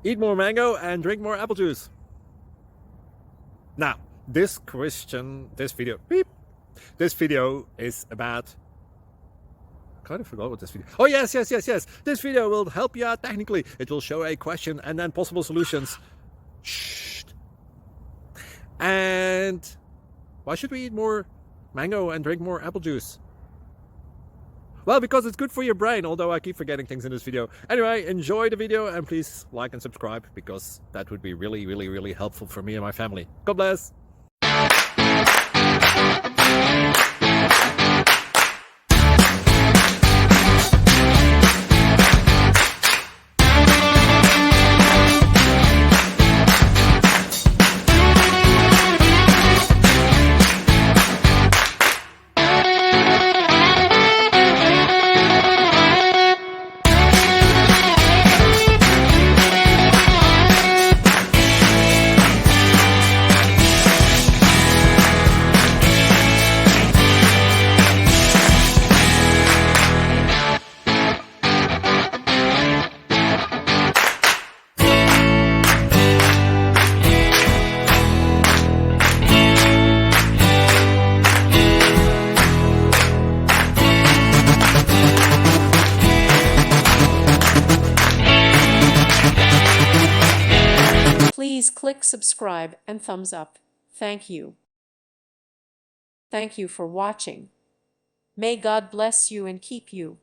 Eat more mango and drink more apple juice. Now, this video is about, kind of forgot what this video. Oh, yes. This video will help you out technically. It will show a question and then possible solutions. Shh. And why should we eat more mango and drink more apple juice? Well, because it's good for your brain, although I keep forgetting things in this video. Anyway, enjoy the video and please like and subscribe, because that would be really helpful for me and my family. God bless. Please click subscribe and thumbs up. Thank you. Thank you for watching. May God bless you and keep you.